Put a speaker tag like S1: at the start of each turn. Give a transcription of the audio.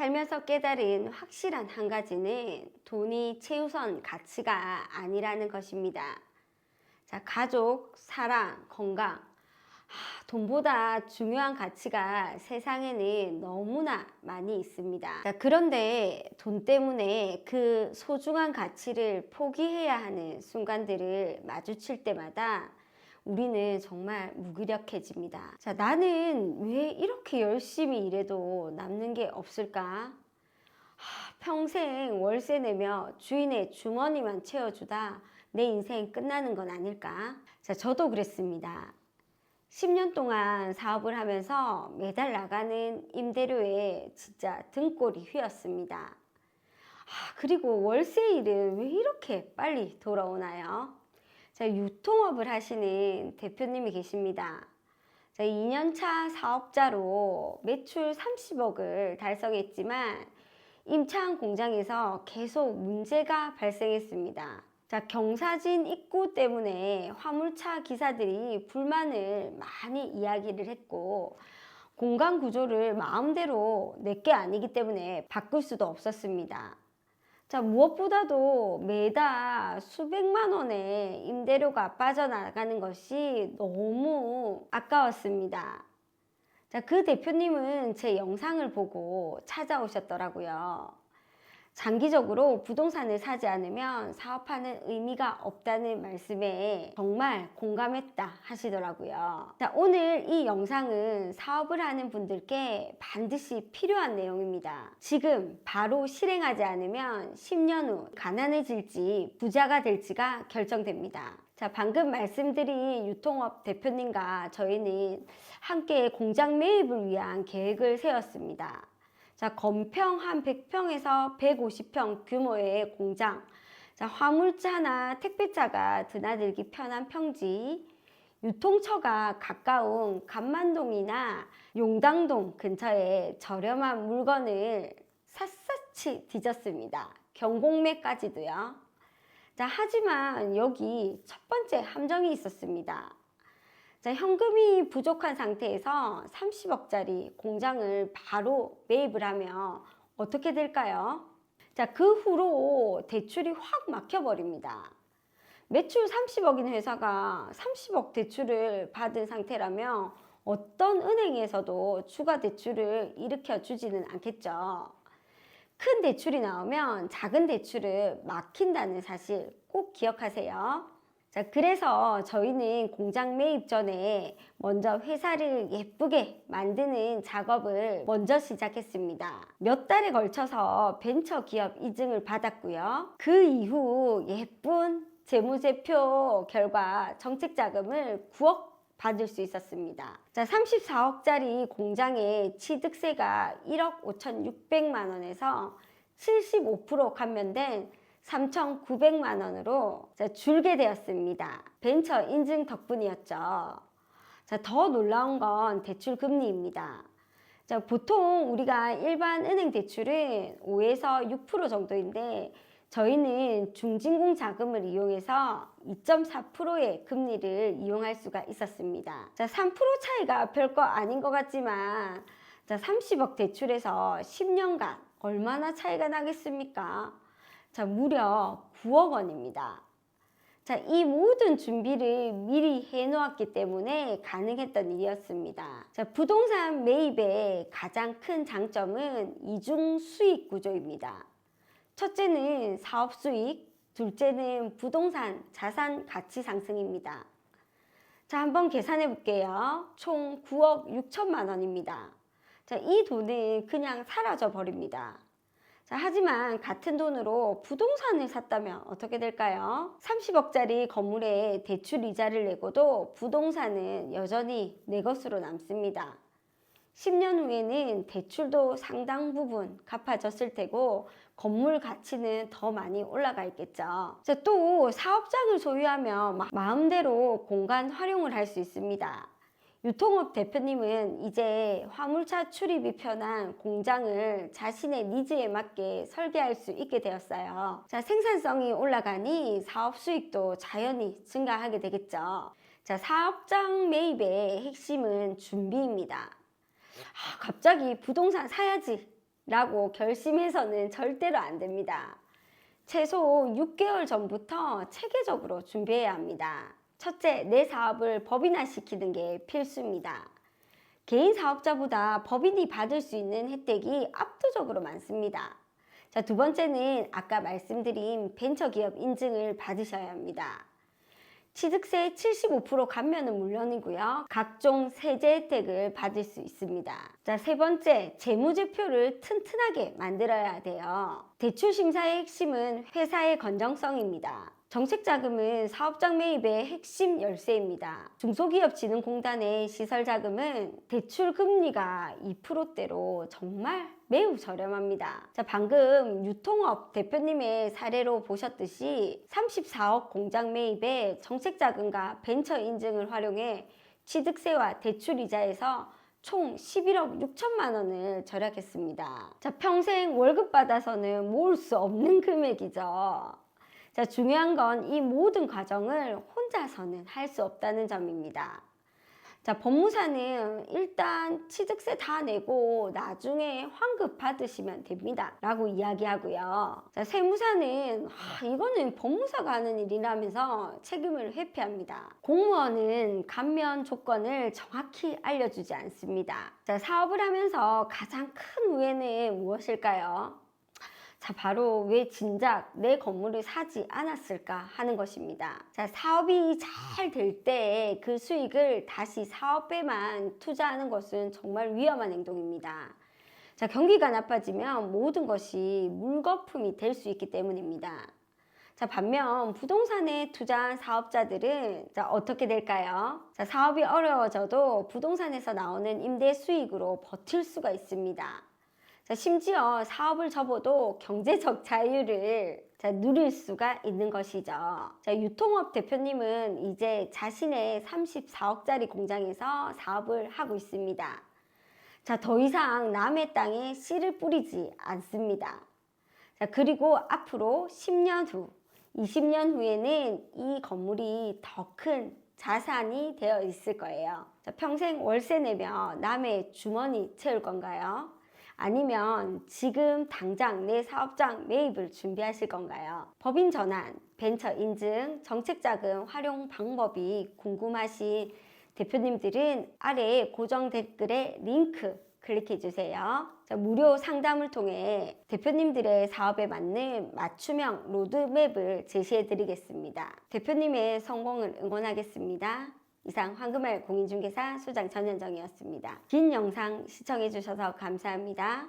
S1: 살면서 깨달은 확실한 한 가지는 돈이 최우선 가치가 아니라는 것입니다. 자, 가족, 사랑, 건강. 돈보다 중요한 가치가 세상에는 너무나 많이 있습니다. 자, 그런데 돈 때문에 그 소중한 가치를 포기해야 하는 순간들을 마주칠 때마다 우리는 정말 무기력해집니다. 자, 나는 왜 이렇게 열심히 일해도 남는 게 없을까? 평생 월세 내며 주인의 주머니만 채워주다 내 인생 끝나는 건 아닐까? 자, 저도 그랬습니다. 10년 동안 사업을 하면서 매달 나가는 임대료에 진짜 등골이 휘었습니다. 그리고 월세일은 왜 이렇게 빨리 돌아오나요? 자, 유통업을 하시는 대표님이 계십니다. 자, 2년차 사업자로 매출 30억을 달성했지만 임차한 공장에서 계속 문제가 발생했습니다. 자, 경사진 입구 때문에 화물차 기사들이 불만을 많이 이야기를 했고 공간 구조를 마음대로 내게 아니기 때문에 바꿀 수도 없었습니다. 자, 무엇보다도 매달 수백만 원의 임대료가 빠져나가는 것이 너무 아까웠습니다. 자, 그 대표님은 제 영상을 보고 찾아오셨더라고요. 장기적으로 부동산을 사지 않으면 사업하는 의미가 없다는 말씀에 정말 공감했다 하시더라고요. 자, 오늘 이 영상은 사업을 하는 분들께 반드시 필요한 내용입니다. 지금 바로 실행하지 않으면 10년 후 가난해질지 부자가 될지가 결정됩니다. 자, 방금 말씀드린 유통업 대표님과 저희는 함께 공장 매입을 위한 계획을 세웠습니다. 자, 건평 한 100평에서 150평 규모의 공장, 자, 화물차나 택배차가 드나들기 편한 평지, 유통처가 가까운 감만동이나 용당동 근처에 저렴한 물건을 샅샅이 뒤졌습니다. 경공매까지도요. 자, 하지만 여기 첫 번째 함정이 있었습니다. 자, 현금이 부족한 상태에서 30억짜리 공장을 바로 매입을 하면 어떻게 될까요? 자, 그 후로 대출이 확 막혀버립니다. 매출 30억인 회사가 30억 대출을 받은 상태라면 어떤 은행에서도 추가 대출을 일으켜 주지는 않겠죠. 큰 대출이 나오면 작은 대출을 막힌다는 사실 꼭 기억하세요. 자, 그래서 저희는 공장 매입 전에 먼저 회사를 예쁘게 만드는 작업을 먼저 시작했습니다. 몇 달에 걸쳐서 벤처기업 인증을 받았고요. 그 이후 예쁜 재무제표 결과 정책자금을 9억 받을 수 있었습니다. 자, 34억짜리 공장의 취득세가 1억 5,600만 원에서 75% 감면된 3,900만 원으로 줄게 되었습니다. 벤처 인증 덕분이었죠. 자, 더 놀라운 건 대출 금리입니다. 자, 보통 우리가 일반 은행 대출은 5에서 6% 정도인데 저희는 중진공 자금을 이용해서 2.4%의 금리를 이용할 수가 있었습니다. 자, 3% 차이가 별거 아닌 것 같지만 자, 30억 대출에서 10년간 얼마나 차이가 나겠습니까? 자, 무려 9억 원입니다. 자, 이 모든 준비를 미리 해놓았기 때문에 가능했던 일이었습니다. 자, 부동산 매입의 가장 큰 장점은 이중 수익 구조입니다. 첫째는 사업 수익, 둘째는 부동산 자산 가치 상승입니다. 자, 한번 계산해 볼게요. 총 9억 6천만 원입니다. 자, 이 돈은 그냥 사라져 버립니다. 자, 하지만 같은 돈으로 부동산을 샀다면 어떻게 될까요? 30억짜리 건물에 대출 이자를 내고도 부동산은 여전히 내 것으로 남습니다. 10년 후에는 대출도 상당 부분 갚아졌을 테고 건물 가치는 더 많이 올라가 있겠죠. 자, 또 사업장을 소유하면 마음대로 공간 활용을 할 수 있습니다. 유통업 대표님은 이제 화물차 출입이 편한 공장을 자신의 니즈에 맞게 설계할 수 있게 되었어요. 자, 생산성이 올라가니 사업 수익도 자연히 증가하게 되겠죠. 자, 사업장 매입의 핵심은 준비입니다. 갑자기 부동산 사야지 라고 결심해서는 절대로 안 됩니다. 최소 6개월 전부터 체계적으로 준비해야 합니다. 첫째, 내 사업을 법인화시키는 게 필수입니다. 개인 사업자보다 법인이 받을 수 있는 혜택이 압도적으로 많습니다. 자, 두 번째는 아까 말씀드린 벤처기업 인증을 받으셔야 합니다. 취득세 75% 감면은 물론이고요. 각종 세제 혜택을 받을 수 있습니다. 자, 세 번째, 재무제표를 튼튼하게 만들어야 돼요. 대출 심사의 핵심은 회사의 건정성입니다. 정책자금은 사업장 매입의 핵심 열쇠입니다. 중소기업진흥공단의 시설자금은 대출 금리가 2%대로 정말 매우 저렴합니다. 자, 방금 유통업 대표님의 사례로 보셨듯이 34억 공장 매입에 정책자금과 벤처 인증을 활용해 취득세와 대출이자에서 총 11억 6천만 원을 절약했습니다. 자, 평생 월급 받아서는 모을 수 없는 금액이죠. 자, 중요한 건 이 모든 과정을 혼자서는 할 수 없다는 점입니다. 자, 법무사는 일단 취득세 다 내고 나중에 환급 받으시면 됩니다 라고 이야기하고요. 자, 세무사는 이거는 법무사가 하는 일이라면서 책임을 회피합니다. 공무원은 감면 조건을 정확히 알려주지 않습니다. 자, 사업을 하면서 가장 큰 우회는 무엇일까요? 자, 바로 왜 진작 내 건물을 사지 않았을까 하는 것입니다. 자, 사업이 잘 될 때 그 수익을 다시 사업에만 투자하는 것은 정말 위험한 행동입니다. 자, 경기가 나빠지면 모든 것이 물거품이 될 수 있기 때문입니다. 자, 반면 부동산에 투자한 사업자들은 어떻게 될까요? 자, 사업이 어려워져도 부동산에서 나오는 임대 수익으로 버틸 수가 있습니다. 자, 심지어 사업을 접어도 경제적 자유를 누릴 수가 있는 것이죠. 자, 유통업 대표님은 이제 자신의 34억짜리 공장에서 사업을 하고 있습니다. 자, 더 이상 남의 땅에 씨를 뿌리지 않습니다. 자, 그리고 앞으로 10년 후, 20년 후에는 이 건물이 더 큰 자산이 되어 있을 거예요. 자, 평생 월세 내며 남의 주머니 채울 건가요? 아니면 지금 당장 내 사업장 매입을 준비하실 건가요? 법인 전환, 벤처 인증, 정책자금 활용 방법이 궁금하신 대표님들은 아래 고정 댓글에 링크 클릭해 주세요. 자, 무료 상담을 통해 대표님들의 사업에 맞는 맞춤형 로드맵을 제시해 드리겠습니다. 대표님의 성공을 응원하겠습니다. 이상 황금알 공인중개사 소장 전현정이었습니다. 긴 영상 시청해 주셔서 감사합니다.